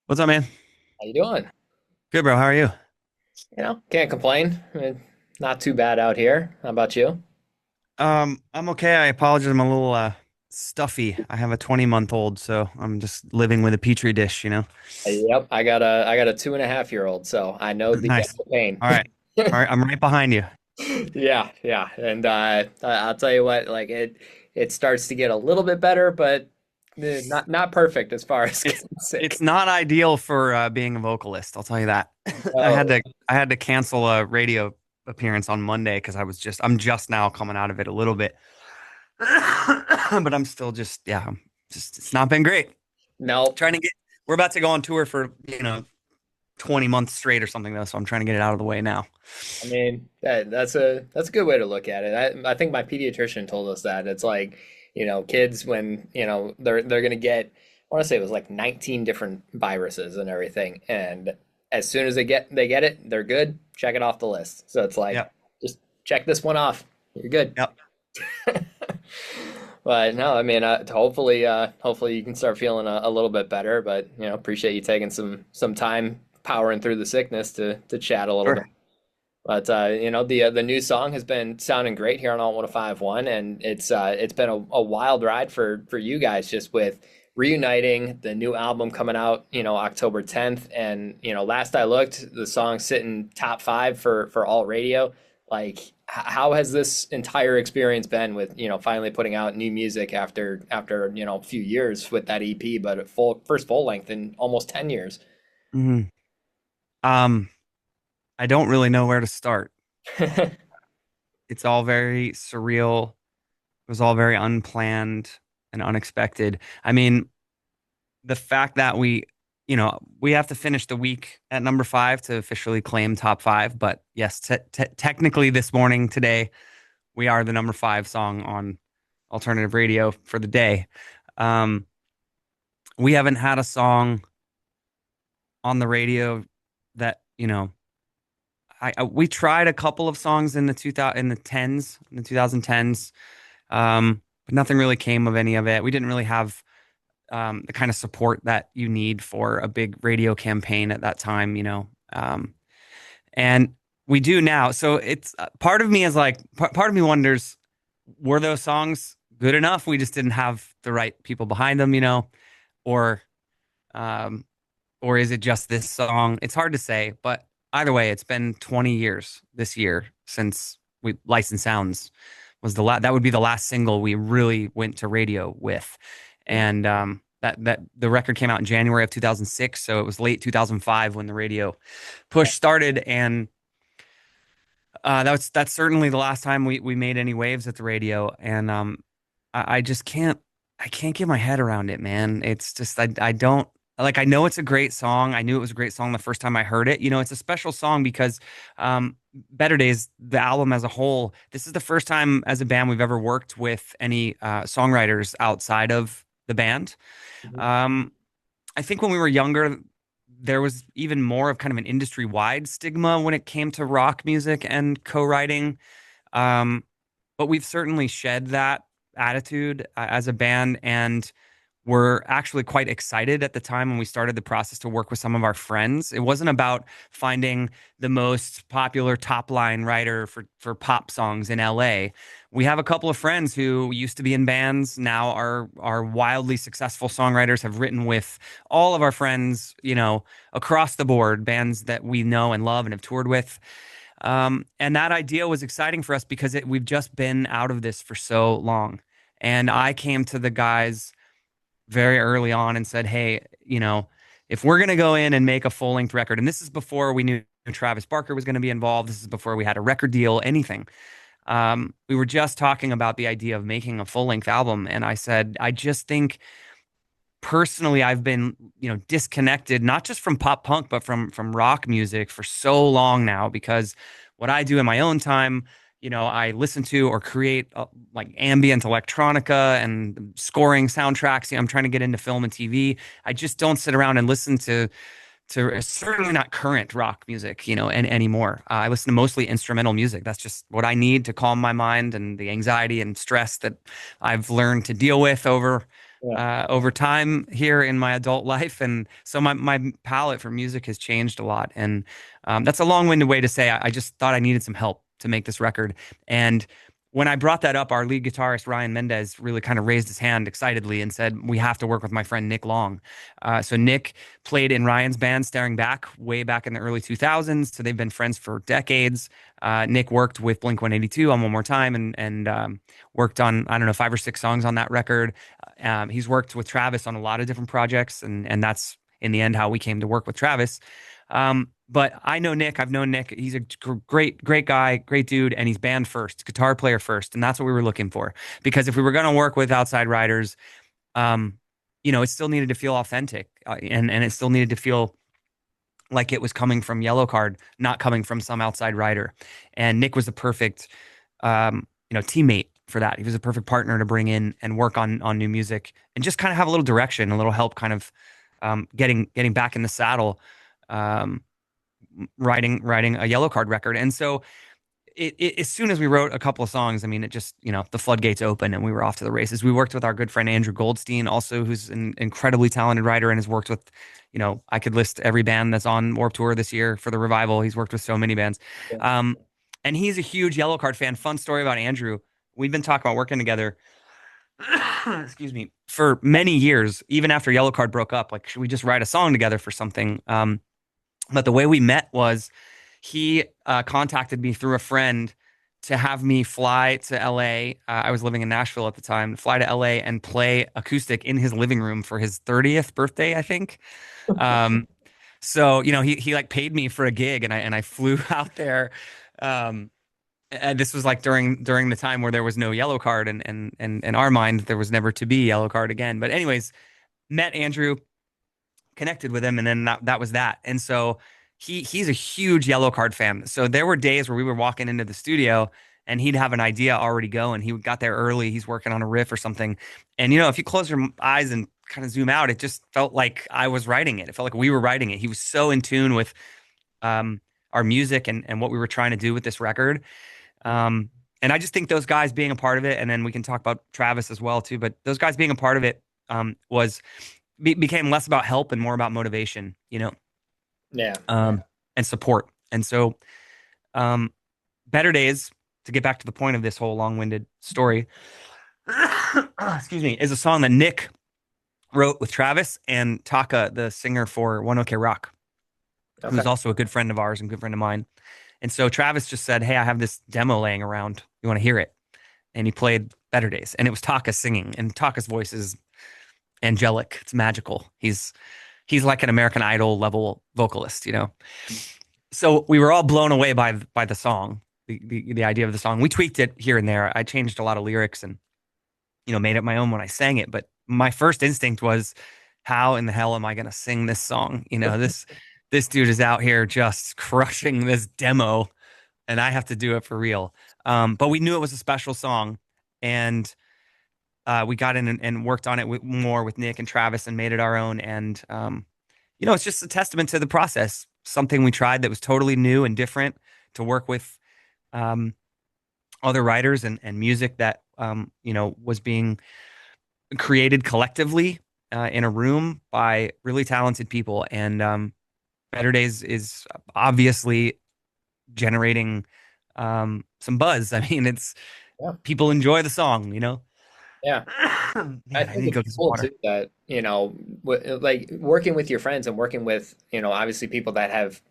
What's up, man? How you doing? Good, bro. How are you? Can't complain. Not too bad out here. How about you? I'm okay. I apologize. I'm a little stuffy. I have a 20-month-old, so I'm just living with a petri dish. Yep, I got a 2.5 year old, so I know the Nice. pain. All right. All right. I'm right behind you. Yeah, yeah, and I'll tell you what, like it starts to get a little bit better, but not perfect as far as It's getting it's sick. not ideal for being a vocalist. I'll tell you that. I had Oh, to I had to cancel a radio appearance on Monday because I'm just now coming out of it a little bit, but I'm still just it's not been great. no, Trying to get We're about to go on tour for 20 months straight or something though, so I'm trying to get it out of the way now. I mean that's a good way to look at it. I think my pediatrician told us that it's like, kids when they're gonna get, I want to say it was like 19 different viruses and everything, and as soon as they get it, they're good. Check it off the list. So it's like Yep. just check this one off. You're good. Yep. But no, I mean, hopefully you can start feeling a little bit better. But appreciate you taking some time powering through the sickness to chat a little bit. Sure. But the new song has been sounding great here on Alt 105.1, and it's been a wild ride for you guys, just with reuniting, the new album coming out, October 10th, and last I looked, the song's sitting top five for alt radio. Like, how has this entire experience been with finally putting out new music after a few years with that EP, but at first full length in almost 10 years? Mhm. Um, I don't really know where to start. It's all very surreal. It was all very unplanned and unexpected. I mean, the fact that we have to finish the week at number five to officially claim top five. But yes, technically this morning, today, we are the number five song on alternative radio for the day. Um, we haven't had a song on the radio that, we tried a couple of songs in the 2000 in the tens in the 2010s, but nothing really came of any of it. We didn't really have the kind of support that you need for a big radio campaign at that time. And we do now. So it's part of me is like part of me wonders, were those songs good enough? We just didn't have the right people behind them, or um, or is it just this song? It's hard to say, but either way, it's been 20 years this year since we License Sounds was that would be the last single we really went to radio with. And that the record came out in January of 2006, so it was late 2005 when the radio push started. And that's certainly the last time we made any waves at the radio. And I just can't get my head around it, man. It's just I don't like. I know it's a great song. I knew it was a great song the first time I heard it. It's a special song because Better Days, the album as a whole, this is the first time as a band we've ever worked with any songwriters outside of the band. Mhm. Um, I think when we were younger, there was even more of kind of an industry-wide stigma when it came to rock music and co-writing. Um, but we've certainly shed that attitude as a band, and we're actually quite excited at the time when we started the process to work with some of our friends. It wasn't about finding the most popular top line writer for pop songs in LA. We have a couple of friends who used to be in bands, now are wildly successful songwriters, have written with all of our friends, across the board, bands that we know and love and have toured with. And that idea was exciting for us because we've just been out of this for so long. And I came to the guys very early on and said, hey, if we're going to go in and make a full length record, and this is before we knew Travis Barker was going to be involved, this is before we had a record deal, anything. We were just talking about the idea of making a full length album. And I said, I just think personally I've been disconnected not just from pop punk but from rock music for so long now, because what I do in my own time, I listen to or create like ambient electronica and scoring soundtracks. I'm trying to get into film and TV. I just don't sit around and listen to certainly not current rock music, and anymore. I listen to mostly instrumental music. That's just what I need to calm my mind and the anxiety and stress that I've learned to deal with over Yeah. over time here in my adult life. And so my palette for music has changed a lot. And that's a long-winded way to say I just thought I needed some help to make this record. And when I brought that up, our lead guitarist, Ryan Mendez, really kind of raised his hand excitedly and said, we have to work with my friend Nick Long. So Nick played in Ryan's band, Staring Back, way back in the early 2000s. So they've been friends for decades. Nick worked with Blink 182 on One More Time and worked on, I don't know, 5 or 6 songs on that record. He's worked with Travis on a lot of different projects, and that's in the end how we came to work with Travis. But I know Nick. I've known Nick. He's a great guy, great dude, and he's band first, guitar player first, and that's what we were looking for. Because if we were going to work with outside writers, um, it still needed to feel authentic, and it still needed to feel like it was coming from Yellowcard, not coming from some outside writer. And Nick was the perfect, teammate for that. He was a perfect partner to bring in and work on new music and just kind of have a little direction, a little help, kind of getting back in the saddle, um, writing a Yellowcard record. And so as soon as we wrote a couple of songs, I mean, it just, the floodgates open and we were off to the races. We worked with our good friend Andrew Goldstein, also, who's an incredibly talented writer and has worked with, I could list every band that's on Warped Tour this year for the revival. He's worked with so many bands. Yeah. Um, and he's a huge Yellowcard fan. Fun story about Andrew. We've been talking about working together, excuse me, for many years, even after Yellowcard broke up. Like, should we just write a song together for something? But the way we met was he contacted me through a friend to have me fly to LA. I was living in Nashville at the time, fly to LA and play acoustic in his living room for his 30th birthday, I think. Um, so, he like paid me for a gig and I flew out there. Um, and this was like during the time where there was no Yellowcard and in our mind there was never to be Yellowcard again. But anyways, met Andrew, connected with him, and then that was that. And so he's a huge Yellowcard fan. So there were days where we were walking into the studio and he'd have an idea already going. He got there early. He's working on a riff or something. And if you close your eyes and kind of zoom out, it just felt like I was writing it. It felt like we were writing it. He was so in tune with um, our music and what we were trying to do with this record. And I just think those guys being a part of it, and then we can talk about Travis as well too. But those guys being a part of it was became less about help and more about motivation, Yeah. and support. And so, Better Days, to get back to the point of this whole long-winded story, excuse me, is a song that Nick wrote with Travis and Taka, the singer for One OK Rock, Okay. who's also a good friend of ours and good friend of mine. And so Travis just said, "Hey, I have this demo laying around. You want to hear it?" And he played Better Days, and it was Taka singing, and Taka's voice is angelic. It's magical. He's like an American Idol level vocalist. So we were all blown away by the song, the idea of the song. We tweaked it here and there. I changed a lot of lyrics and made it my own when I sang it. But my first instinct was, how in the hell am I going to sing this song? This dude is out here just crushing this demo, and I have to do it for real. But we knew it was a special song, and we got in and worked on it more with Nick and Travis and made it our own. And it's just a testament to the process. Something we tried that was totally new and different, to work with um, other writers and music that was being created collectively in a room by really talented people. And Better Days is obviously generating some buzz. I mean, it's Yeah. people enjoy the song. Yeah. Man, I I think need to it's go get some cool water. too that, like working with your friends and working with, obviously people that have,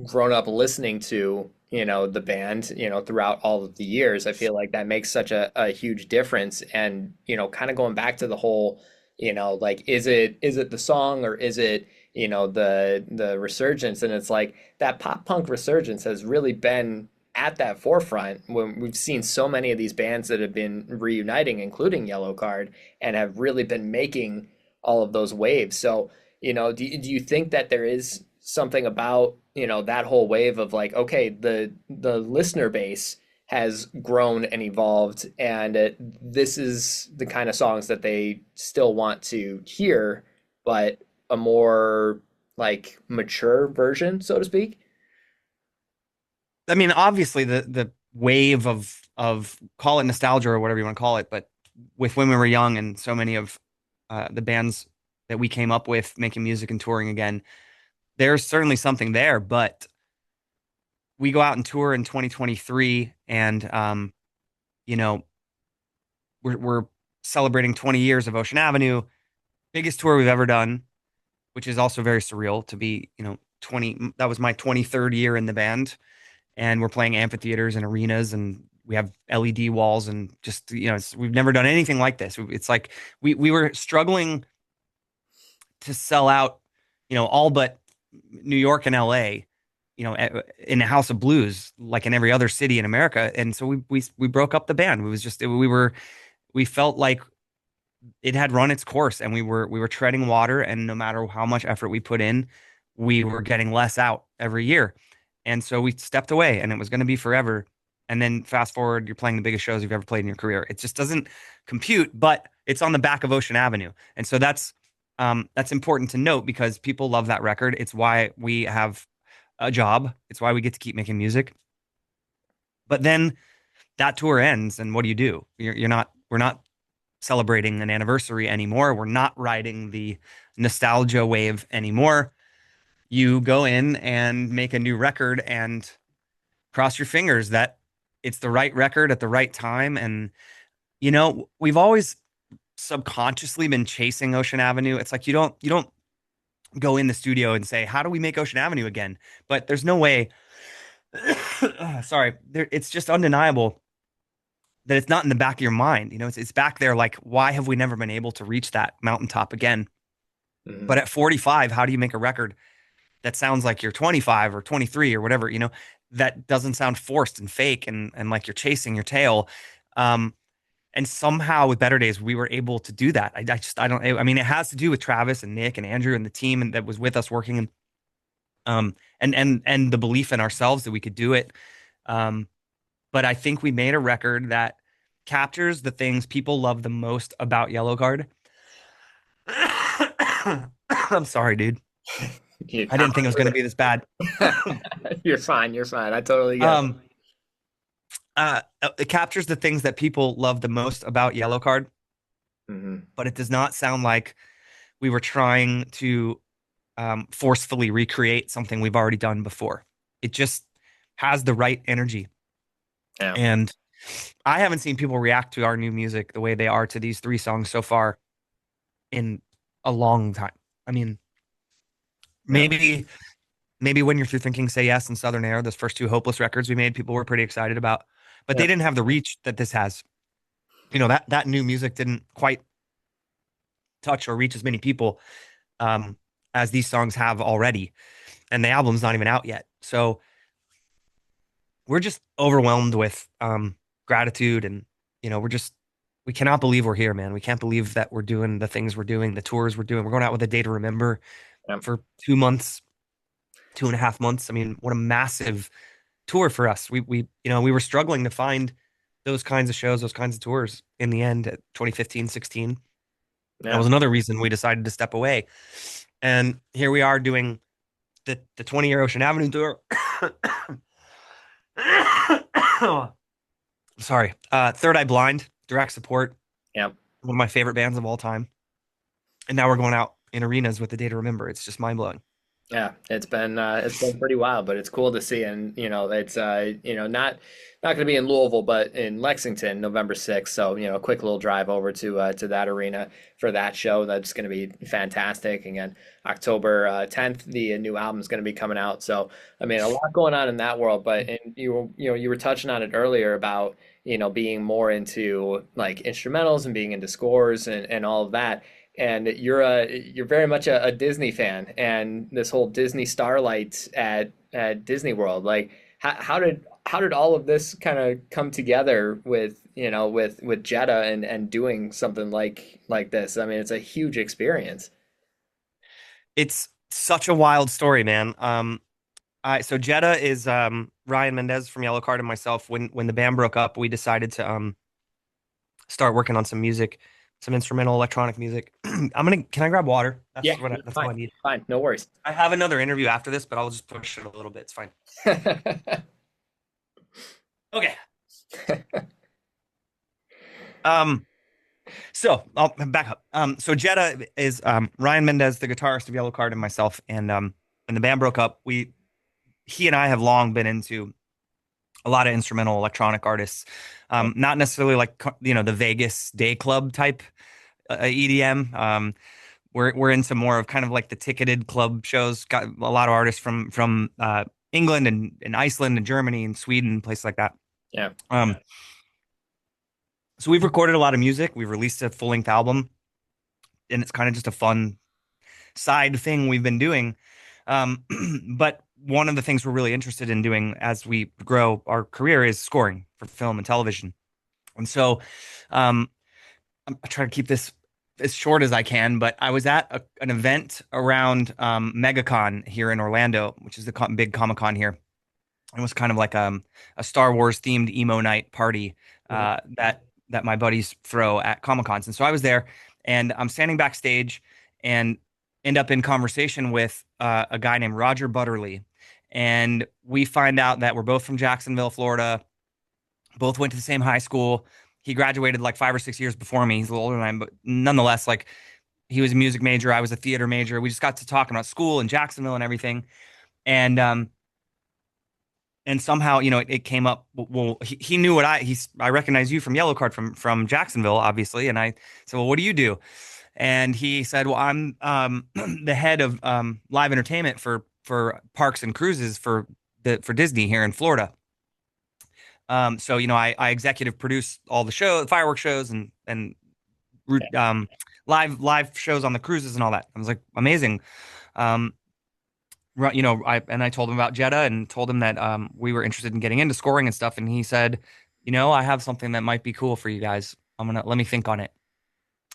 grown up listening to, the band, throughout all of the years. I feel like that makes such a huge difference. And, kind of going back to the whole, like, is it the song, or is it, the resurgence? And it's like that pop punk resurgence has really been at that forefront when we've seen so many of these bands that have been reuniting, including Yellowcard, and have really been making all of those waves. So, do you think that there is something about, that whole wave of like, okay, the listener base has grown and evolved, and this is the kind of songs that they still want to hear, but a more like mature version, so to speak? I mean, obviously the wave of call it nostalgia or whatever you want to call it, but with When We Were Young and so many of the bands that we came up with making music and touring again, there's certainly something there. But we go out and tour in 2023, and you know, we're celebrating 20 years of Ocean Avenue, biggest tour we've ever done, which is also very surreal to be, 20. That was my 23rd year in the band, and we're playing amphitheaters and arenas, and we have LED walls, and just, we've never done anything like this. It's like we were struggling to sell out, all but New York and LA, in the House of Blues, like in every other city in America. And so we broke up the band. We felt like it had run its course, and we were treading water, and no matter how much effort we put in, we were getting less out every year. And so we stepped away, and it was going to be forever. And then fast forward, you're playing the biggest shows you've ever played in your career. It just doesn't compute, but it's on the back of Ocean Avenue. And so that's important to note, because people love that record. It's why we have a job. It's why we get to keep making music. But then that tour ends, and what do? We're not celebrating an anniversary anymore. We're not riding the nostalgia wave anymore. You go in and make a new record and cross your fingers that it's the right record at the right time. And, we've always subconsciously been chasing Ocean Avenue. It's like you don't go in the studio and say, how do we make Ocean Avenue again? But there's no way. Sorry, it's just undeniable that it's not in the back of your mind. It's back there. Like, why have we never been able to reach that mountaintop again? Hmm. But at 45, how do you make a record that sounds like you're 25 or 23 or whatever, that doesn't sound forced and fake, and like you're chasing your tail? Um, and somehow with Better Days, we were able to do that. I don't, I mean, it has to do with Travis and Nick and Andrew and the team and that was with us working, and the belief in ourselves that we could do it. Um, but I think we made a record that captures the things people love the most about Yellowcard. I'm sorry, dude. You, I didn't think it was going to be this bad. you're fine. You're fine. I totally get it. um, it captures the things that people love the most about Yellowcard, Hmm. but it does not sound like we were trying to forcefully recreate something we've already done before. It just has the right energy. Yeah. And I haven't seen people react to our new music the way they are to these three songs so far in a long time. I mean, Yeah. maybe when you're through thinking Say Yes and Southern Air, those first two Hopeless records we made, people were pretty excited about, but Yeah. they didn't have the reach that this has. That new music didn't quite touch or reach as many people as these songs have already, and the album's not even out yet. So we're just overwhelmed with gratitude, and we cannot believe we're here, man. We can't believe that we're doing the things we're doing, the tours we're doing. We're going out with A Day to Remember Yeah. for 2 months, 2.5 months. I mean, what a massive tour for us. We were struggling to find those kinds of shows, those kinds of tours in the end at 2015, 16. That Yeah. was another reason we decided to step away. And here we are doing the 20-year Ocean Avenue tour. Sorry. Third Eye Blind, direct support, Yeah. one of my favorite bands of all time. And now we're going out in arenas with The Day to Remember. It's just mind blowing. Yeah, it's been pretty wild, but it's cool to see. And it's not going to be in Louisville, but in Lexington, November 6th. So a quick little drive over to that arena for that show. That's going to be fantastic. Again, October 10th, the new album is going to be coming out. So I mean, a lot going on in that world. But and you were touching on it earlier about being more into like instrumentals and being into scores and all of that. And you're very much a Disney fan, and this whole Disney Starlights at Disney World. Like, how did all of this kind of come together with with JEDHA and doing something like this? I mean, it's a huge experience. It's such a wild story, man. So JEDHA is Ryan Mendez from Yellowcard and myself. When the band broke up, we decided to start working on some music, some instrumental electronic music. Can I grab water? Yeah, That's all fine, I need. fine, no worries. I have another interview after this, but I'll just push it a little bit. It's fine. Okay. Um, So I'll back up. So JEDHA is Ryan Mendez, the guitarist of Yellowcard, and myself. And when the band broke up, he and I have long been into a lot of instrumental electronic artists. Not necessarily like the Vegas day club type EDM. We're into more of kind of like the ticketed club shows. Got a lot of artists from England and Iceland and Germany and Sweden, places like that. Yeah. Um, so we've recorded a lot of music. We've released a full length album, and it's kind of just a fun side thing we've been doing. But one of the things we're really interested in doing as we grow our career is scoring for film and television. And so um, I'm trying to keep this as short as I can, but I was at an event around MegaCon here in Orlando, which is the big Comic Con here. It was kind of like a Star Wars themed emo night party Mhm. that my buddies throw at Comic Cons. And so I was there, and I'm standing backstage and end up in conversation with a guy named Roger Butterly. And we find out that we're both from Jacksonville, Florida, both went to the same high school. He graduated like 5 or 6 years before me. He's a little older than I am, but nonetheless, like he was a music major. I was a theater major. We just got to talking about school in Jacksonville and everything. And and somehow, it came up. Well, he knew what I recognize you from Yellowcard from Jacksonville, obviously. And I said, well, what do you do? And he said, well, I'm the head of live entertainment for parks and cruises for Disney here in Florida. So I executive produce all the fireworks shows and live shows on the cruises and all that. I was like, amazing. Um, I told him about JEDHA and told him that we were interested in getting into scoring and stuff. And he said, I have something that might be cool for you guys. Let me think on it.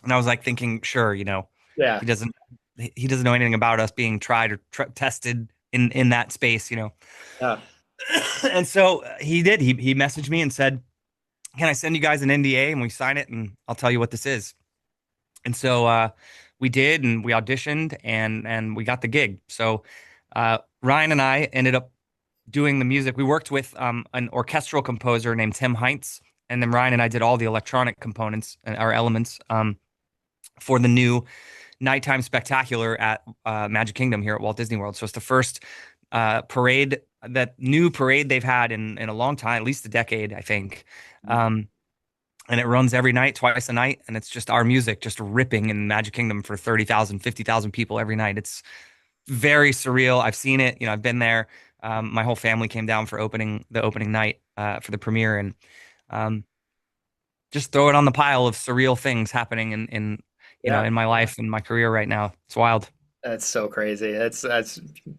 And I was like thinking, sure, Yeah. he doesn't he doesn't know anything about us being tried or tested in that space. Yeah. And so he did. He messaged me and said, "Can I send you guys an NDA and we sign it and I'll tell you what this is?" And so we did, and we auditioned and we got the gig. So Ryan and I ended up doing the music. We worked with an orchestral composer named Tim Heinz, and then Ryan and I did all the electronic components and our elements for the new nighttime spectacular at Magic Kingdom here at Walt Disney World. So it's the first parade, that new parade they've had in a long time, at least a decade, I think. And it runs every night, twice a night, and it's just our music just ripping in Magic Kingdom for 30,000, 50,000 people every night. It's very surreal. I've seen it, I've been there. My whole family came down for the opening night for the premiere, and um, just throw it on the pile of surreal things happening Yeah. in my life and my career right now. It's wild. That's so crazy. That's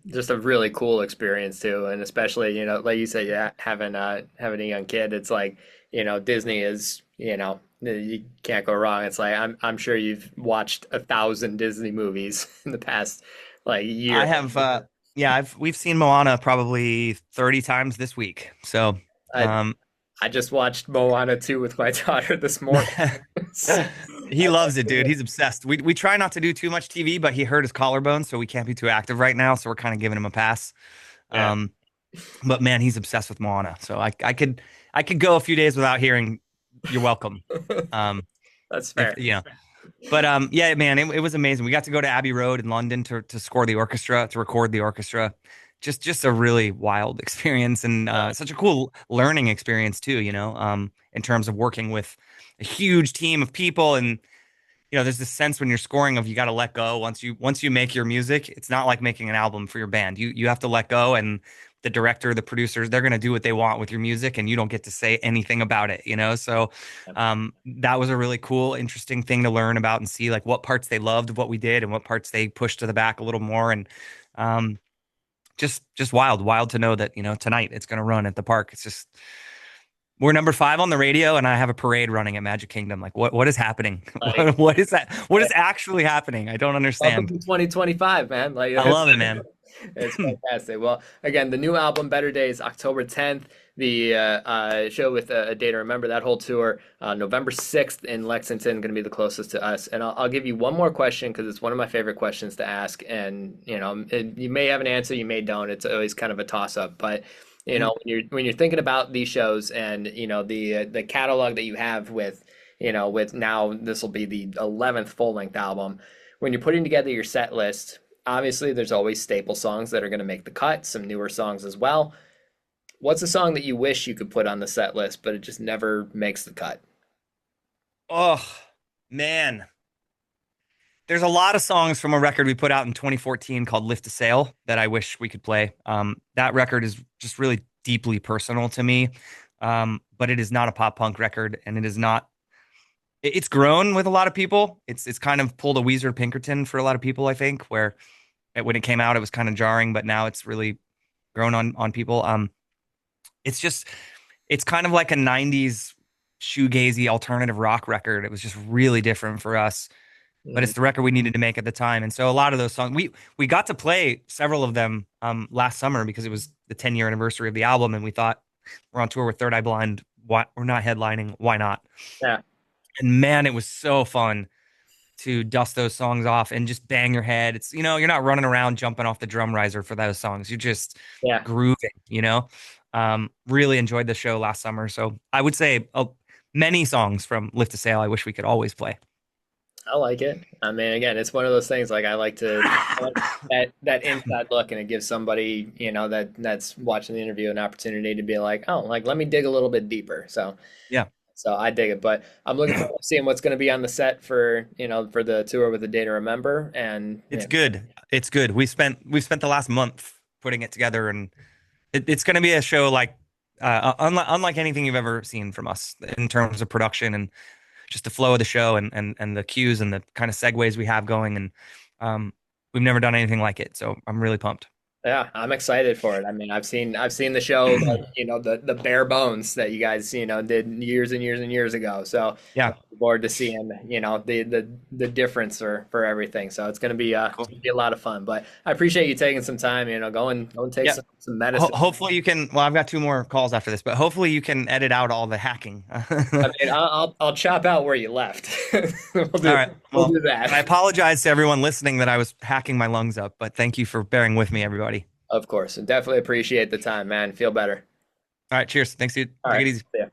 just a really cool experience too, and especially like you said, yeah, having a young kid. It's like Disney is you can't go wrong. It's like I'm sure you've watched 1,000 Disney movies in the past like I year. have, yeah, we've seen Moana probably 30 times this week. So, I um, I just watched Moana 2 with my daughter this morning. he loves it, dude. He's obsessed. We try not to do too much TV, but he hurt his collarbone, so we can't be too active right now. So we're kind of giving him a pass. Yeah, Um, but man, he's obsessed with Moana. So I could go a few days without hearing "You're welcome." Um, that's if fair. but yeah, man, it was amazing. We got to go to Abbey Road in London to score the orchestra, to record the orchestra. Just a really wild experience, and Uh, such a cool learning experience too, in terms of working with a huge team of people. And there's this sense when you're scoring of, you got to let go. Once you make your music, it's not like making an album for your band. You have to let go, and the director, the producers, they're going to do what they want with your music, and you don't get to say anything about it. So that was a really cool, interesting thing to learn about and see, like, what parts they loved of what we did and what parts they pushed to the back a little more. And um, just wild to know that tonight it's going to run at the park. It's just, we're number 5 on the radio, and I have a parade running at Magic Kingdom. Like, what is happening? like, What is that? What is actually happening? I don't welcome understand. to 2025, man. Like I love it, man. it's fantastic. Well, again, the new album Better Days, October 10th. The show with A Day to Remember, that whole tour, November 6th in Lexington, going to be the closest to us. And I'll give you one more question because it's one of my favorite questions to ask. And you may have an answer, you may don't. It's always kind of a toss up. But when you're thinking about these shows and the catalog that you have with with now this will be the 11th full-length album. When you're putting together your set list, obviously there's always staple songs that are going to make the cut, some newer songs as well. What's a song that you wish you could put on the set list, but it just never makes the cut? Oh, man. There's a lot of songs from a record we put out in 2014 called Lift a Sail that I wish we could play. That record is just really deeply personal to me. But it is not a pop punk record, and it is not. It's grown with a lot of people. It's kind of pulled a Weezer Pinkerton for a lot of people, I think, where when it came out, it was kind of jarring, but now it's really grown on people. It's just it's kind of like a 90s shoegazy alternative rock record. It was just really different for us, but Mm, it's the record we needed to make at the time. And so a lot of those songs we got to play several of them last summer because it was the 10-year anniversary of the album, and we thought we're on tour with Third Eye Blind. Why we're not headlining? Why not? yeah, And man, it was so fun to dust those songs off and just bang your head. It's you're not running around jumping off the drum riser for those songs. You're just yeah. grooving. Really enjoyed the show last summer. So I would say many songs from Lift to Sail I wish we could always play. I like it. I mean, again, it's one of those things like I like that inside look, and it gives somebody, that's watching the interview an opportunity to be like, oh, like let me dig a little bit deeper. Yeah. So I dig it. But I'm looking forward to seeing what's going to be on the set for the tour with the Day to Remember. And It's good. It's good. We've spent the last month putting it together, and it's going to be a show like unlike anything you've ever seen from us in terms of production and just the flow of the show and the cues and the kind of segues we have going. And we've never done anything like it. So I'm really pumped. yeah, I'm excited for it. I mean, I've seen the show, like, the bare bones that you guys, did years and years and years ago. So I'm Yeah. looking forward to seeing, the difference for everything. So it's Cool. gonna be a lot of fun. But I appreciate you taking some time, go and take Yeah. some medicine. Hopefully you can. Well, I've got two more calls after this, but hopefully you can edit out all the hacking. I mean, I'll chop out where you left. All right. We'll Well, do that. I apologize to everyone listening that I was hacking my lungs up, but thank you for bearing with me, everybody. Of course, and definitely appreciate the time, man. Feel better. All right. Cheers. Thanks, dude. All Take right. it easy. See ya.